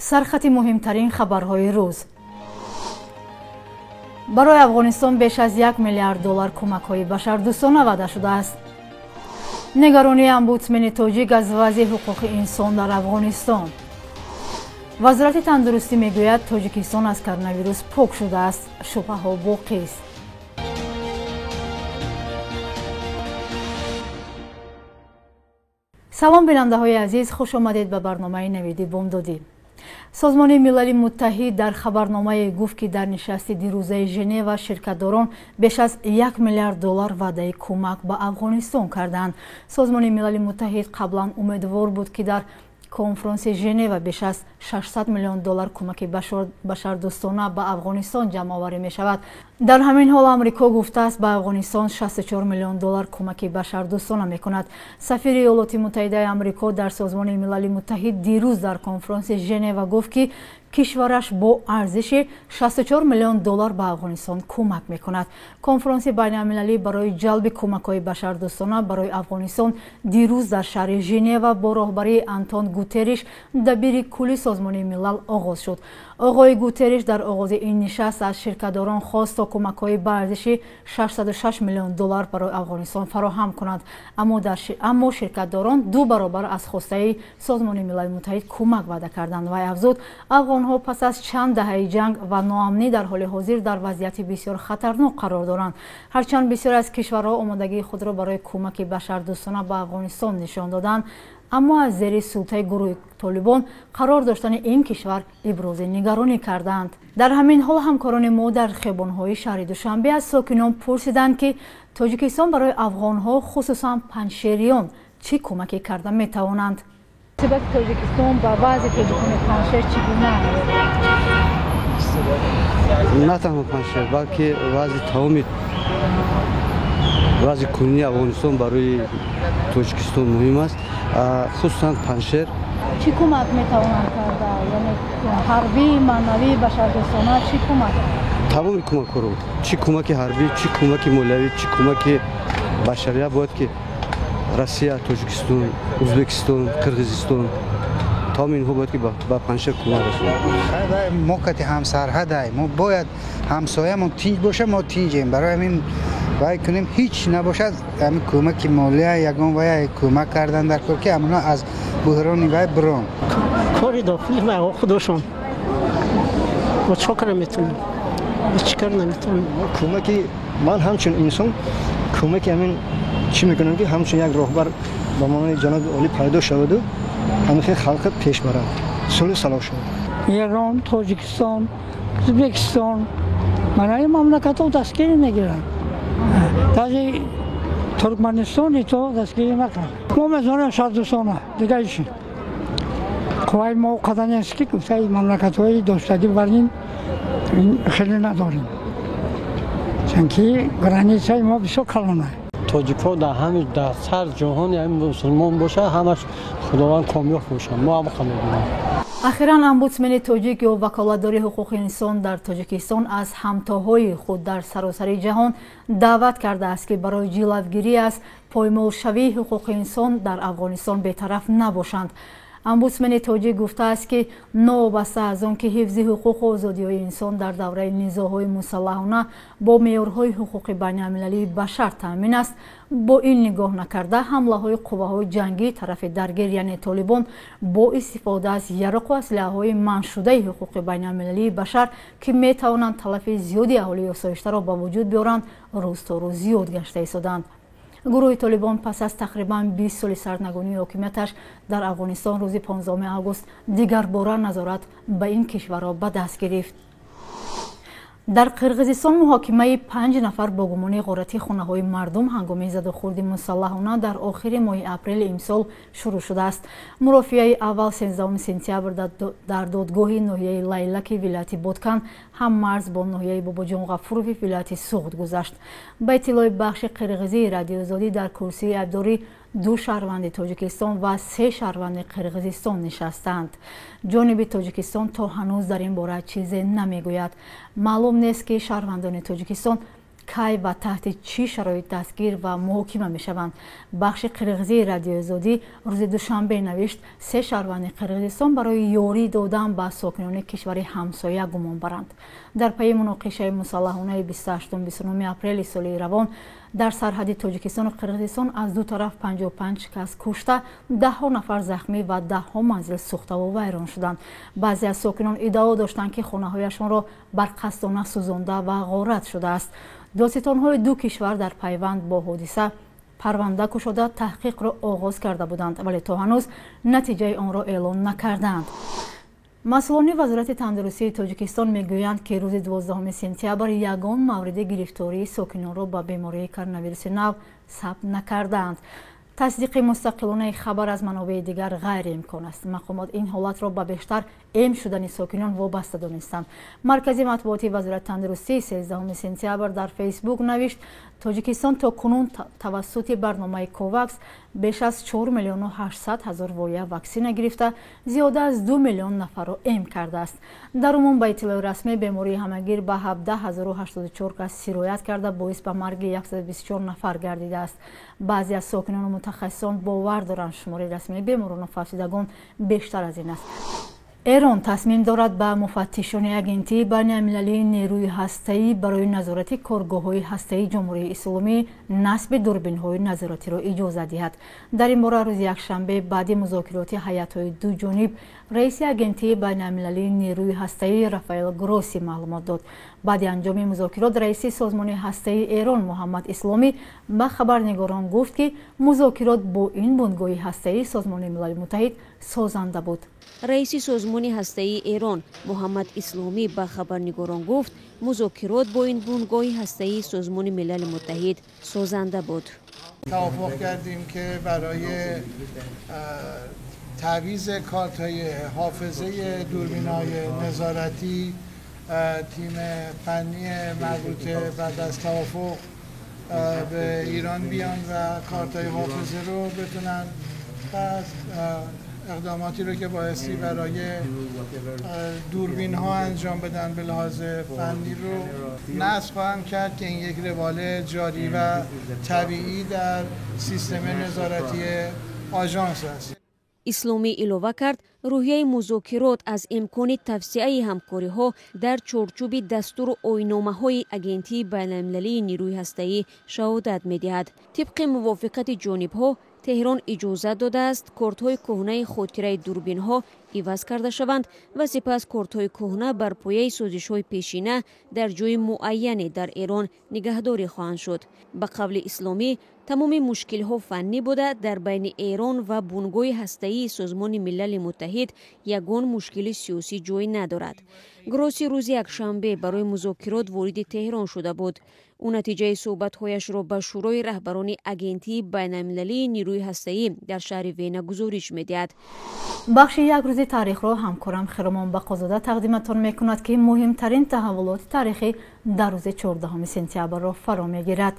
سرخط مهمترین خبرهای روز. برای افغانستان بیش از 1 میلیارد دلار کمک‌های بشردوستانه وعده شده است. نگرانی امبودسمن تاجیک از وضع حقوق انسان در افغانستان. وزارت تندرستی میگوید تاجیکستان از کرونا ویروس پاک شده است. شبهه‌ها باقی است. سلام بیننده های عزیز، خوش آمدید به برنامه نویدی بامدادی. سازمان ملل متحد در خبرنامه گفت که در نشست دیروزه ژنو شرکتداران بیش از 1 میلیارد دلار وعده کمک به افغانستان کردند. سازمان ملل متحد قبلا امیدوار بود که در کنفرانس ژنو بیش از 600 میلیون دلار کمک بشردوستانه به افغانستان جمع آوری می شود. در همین حال آمریکا گفته است به افغانستان 64 میلیون دلار کمک بشردوستانه می کند. سفیر ایالات متحده آمریکا در سازمان ملل متحد دیروز در کنفرانس ژنو گفت که کشورش با ارزش 64 میلیون دلار به افغانستان کمک می کند. کنفرانس بین المللی برای جلب کمک‌های بشردوستانه برای افغانستان دیروز در شهر ژنو با راهبری آنتون گوترش دبیر کلی سازمان ملل آغاز شد. آقای گوترش در آغاز این نشست از شرکتداران خواست تا کمک‌های به ارزش 606 میلیون دلار برای افغانستان فراهم کنند، اما شرکتداران 2 برابر از خواسته سازمان ملل متحد کمک وعده کردند و افزود افغان‌ها پس از چند دهه جنگ و ناامنی در حال حاضر در وضعیت بسیار خطرناک قرار دارند. هرچند بسیار از کشورها آمادگی خود را برای کمک بشردوستانه به افغانستان نشان دادند، اما از زیر سلطه گروه طالبان قرار داشتن این کشور ابراز نگرانی کردند. در همین حال همکاران ما در خیابان‌های شهر دوشنبه از ساکنان پرسیدند که تاجیکستان برای افغان‌ها خصوصا پنجشیریان چه کمکی کرده می‌توانند. سبب تاجیکستان با وضع تاجیکان پنجشیر چگونه است؟ نه تنها پنجشیر بلکه وضع کنونی افغانستان برای تاجیکستان مهم است، خصوصا پنجشیر. چی کمک میتوانند کرده؟ یعنی حربی، معنوی، بشردوستانه چی کمک؟ تمام کمک رو، چی کمک حربی، چی کمک مولوی، چی کمک بشریه باید که روسیه، تاجیکستان، ازبکستان، قرقیزستان تمام اینها باید که با پنجشیر کمک رسونند. ما که همسرحد ما باید همسایه‌مون تیج باشه، ما تیجیم. برای همین وای کنیم هیچ نباشد همین کمک مالی یگان وای کمک کردن در کار که امنا از بحران وای برون کاری داخلی ما خودشون ما چیکار نمیتونیم چیکار نمیتونیم. کمکی من همچون انسان کمک همین چی میکنم که همچون یک راهبر با معنای جناب علی پیدا شود و همین خلق پیش برد صلح صلاح شد. ایران، تاجیکستان، ازبکستان منای مملکت‌ها دستگیری نگیرن. تازه ترکمنستان تو دستگیری نکن. ما می‌دونیم شهردوستانه دیگه ایشی. قوای ما قدرتی است که گفته مملکت‌های داشتگی برین خیلی نداریم. چون که گرانی‌های ما بسیار کلانه. تاجیک‌ها در همین در سر جهان یعنی مسلمان باشه همش خداوند کامیاب باشه. ما هم کامیابیم. اخیراً امبودسمن تاجیک یا وکالتداری حقوق انسان در تاجیکستان از همتاهای خود در سراسر جهان دعوت کرده است که برای جلوگیری از پایمالشوی حقوق انسان در افغانستان بی‌طرف نباشند. امبودسمن تاجیک گفته است که نوابسته از آن که حفظ حقوق و آزادی‌های انسان در دوره نزاع‌های مسلحانه با معیارهای حقوق بین‌المللی بشر تامین است، با این نگاه نکرده حمله‌های قواهای جنگی طرف درگیر یعنی طالبان با استفاده از یرق و اسلحه‌های منع شده حقوق بین‌المللی بشر که می‌توانند تلف زیادی اهالی آسایش‌تر را به وجود بیارند روز تا روز زیاد گشته ایستادند. گروه طالبان پس از تقریباً 20 سال سرنگونی حکومتش در افغانستان روز 15 آگوست دیگر باره نظارت به این کشور را به دست گرفت. در قرقیزستان محاکمه 5 نفر با گمان غارتی خانه‌های مردم هنگام زدوخورد مسلحانه در آخر ماه اپریل امسال شروع شده است. مرافعه اول 13 سپتامبر در دادگاه ناحیه لیلک ولایت بادکن هم مرز با ناحیه باباجان غفورов ولایت سوغد گذشت. به اطلاع بخش قرقیزی رادیو آزادی در کرسی عبداری 2 شهروند تاجیکستان و 3 شهروند قرقیزستان نشستند. جانب تاجیکستان تا هنوز در این باره چیزی نمیگوید. معلوم نیست که شهروندان تاجیکستان کی و تحت چی شرایط دستگیر و محاکمه میشوند. بخش قرغیزی رادیو آزادی روز دوشنبه نوشت 3 شهروند قرغیزستان برای یاری دادن به ساکنان کشور همسایه گمان برند. در پی مناقشه مسلحانه 28-29 اپریل سال روان در سرحد تاجیکستان و قرغیزستان از دو طرف 55 کس کشته، 10 نفر زخمی و 10 منزل سوخته و ویران شدند. بعضی از ساکنان ادعا داشتند که خانه‌هایشان را برقصدانه سوزانده و غارت شده است. دادستان‌های دو کشور در پیوند با حادثه پرونده گشوده تحقیق را آغاز کرده بودند، ولی تا هنوز نتیجه آن را اعلام نکردند. مسئولان وزارت تندرستی تاجیکستان میگویند که روز 12 سپتامبر یگان مورد گرفتاری ساکنان را با بیماری کرونا نو ثبت نکردند. تصدیق مستقلانه خبر از منابع دیگر غیر امکان است. مقامات این حالت را به بیشتر ایم شدن ساکنان وابسته دانستند. مرکز مطبوعاتی وزارت تندرستی 13 سپتامبر در فیسبوک نوشت تاجیکستان تا کنون توسط برنامه کوواکس بیش از 4,800,000 وایه واکسن گرفته، زیاده از 2 میلیون نفر را ایم کرده است. در عموم به اطلاع رسمی بیماری همگیر به 17,084 کس سرایت کرده باعث به مرگ 124 نفر گردیده است. بعضی از ساکنان و متخصصان باور دارند شماره رسمی بیماران و فاسدگان بیشتر از این است. ایران تصمیم دارد به مفتشان اگنتی بین‌المللی نیروی هسته‌ای برای نظارت کارگاه‌های هسته‌ای جمهوری اسلامی نصب دوربین‌های نظارتی را اجازه دهد. در این باره روز یکشنبه بعد مذاکرات هیئت‌های دو جانب رئیس اگنتی بین‌المللی نیروی هسته‌ای رافائل گروسی معلومات داد. بعد انجام مذاکرات رئیس سازمان هسته‌ای ایران محمد اسلامی به خبرنگاران گفت که مذاکرات با این بنگاه هسته‌ای سازمان ملل متحد سازنده بود. رئیس سازمان هسته‌ای ایران محمد اسلامی به خبرنگاران گفت مذاکرات با این بنگاه هسته‌ای سازمان ملل متحد سازنده بود. توافق کردیم که برای تعویض کارت‌های حافظه دوربین‌های نظارتی تیم فنی مربوطه بعد از توافق به ایران بیان و کارت‌های حافظه رو بتونن بعد اقداماتی رو که بایستی برای دوربین ها انجام بدن به لحاظ فنی رو نصب خواهند کرد که این یک روال جاری و طبیعی در سیستم نظارتی آژانس است. اسلامی علاوه کرد روحیه مذاکرات از امکان توسعه همکاری‌ها در چارچوب دستور و آیین‌نامه‌های اگنتی بین‌المللی نیروی هسته‌ای شهادت می‌دهد. طبق موافقت جانب‌ها تهران اجازه داده است کارت‌های کهنه خاطره دوربین‌ها عوض کرده شوند و سپس کارت‌های کهنه بر پایه سازش‌های پیشینه در جای معینی در ایران نگهداری خواهند شد. به قول اسلامی تمام مشکل‌ها فنی بوده، در بین ایران و بنگاه هسته‌ای سازمان ملل متحد یگان مشکل سیاسی جای ندارد. گروسی روز یکشنبه برای مذاکرات وارد تهران شده بود. او نتیجه صحبت‌هایش را به شورای رهبران اگنتی بین‌المللی نیروی هسته‌ای در شهر وینا گزارش می‌دهد. بخش یک روز تاریخ را همکارم خرمان بقازاده تقدیمتان می‌کند که مهمترین تحولات تاریخی در روز 14 سپتامبر را فرا می‌گیرد.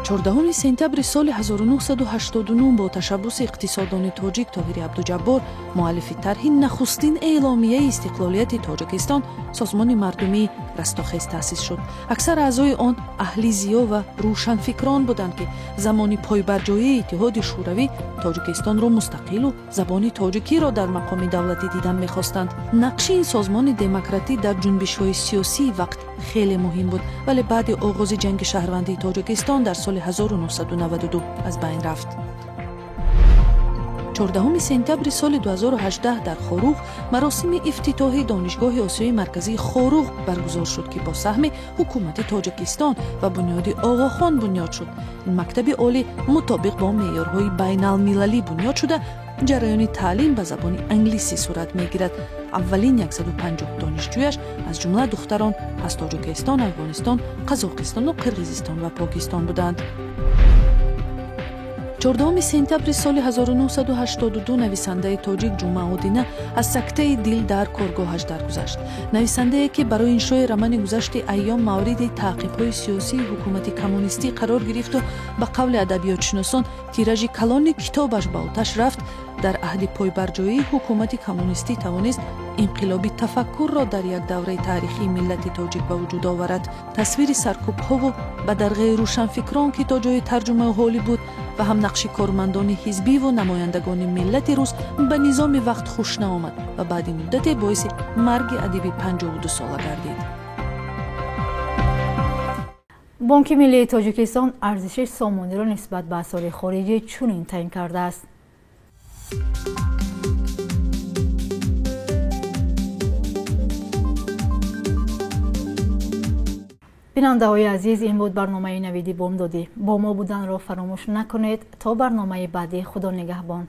14 سپتامبر سال 1989 با تشبث اقتصاددان تاجیک طاهر عبدالجبار مؤلف طرح نخستین اعلامیه استقلالیت تاجیکستان سازمان مردمی رستاخیز تأسیس شد. اکثر اعضای آن اهل ضیا و روشنفکران بودند که زمان پایبرجایی اتحاد شوروی تاجیکستان را مستقل و زبان تاجیکی را در مقام دولتی دیدن می‌خواستند. نقش این سازمان دموکراتی در جنبش‌های سیاسی وقت خیلی مهم بود، ولی بعد آغاز جنگ شهروندی تاجیکستان در سال 1992 از بین رفت. 14 سپتامبر سال 2018 در خاروغ مراسم افتتاحی دانشگاه آسیای مرکزی خاروغ برگزار شد که با سهم حکومت تاجیکستان و بنیاد آقاخان بنیاد شد. این مکتب عالی مطابق با معیارهای بین‌المللی بنیاد شده جریان تعلیم به زبان انگلیسی صورت می‌گیرد. اولین 150 دانشجویش از جمله دختران از تاجیکستان، افغانستان، قزاقستان و قرغیزستان و پاکستان بودند. 14 сентябри соли 1982 нависандаи тоҷик ҷумъаодина аз сактаи дил дар коргоҳаш даргузашт. нависандае ки барои иншои рамани гузашти айём мавриди таъқибҳои сиёсии ҳукумати коммунистӣ қарор гирифту ба қавли адабиётшиносон тиражи калони китобаш ба оташ рафт, дар аҳди пойбарҷоии ҳукумати коммунистӣ тавонист инқилоби тафаккурро дар як давраи таърихии миллати тоҷик ба вуҷуд оварад. тасвири саркӯбҳову ба дарғаи рӯшанфикрон ки то ҷои тарҷумаи ҳолливуд ва ҳам нақши кормандони ҳизбиву намояндагони миллати рус ба низоми вақт хуш наомад ва баъди муддате боиси марги адиби 52-сола гардид. бонки миллии тоҷикистон арзиши сомониро нисбат ба асъори хориҷӣ чунин таъин кардааст. бинандаҳои азиз, ин буд барномаи навиди бомдодӣ. бо мо буданро фаромӯш накунед. То барномаи баъдӣ, худо нигаҳбон.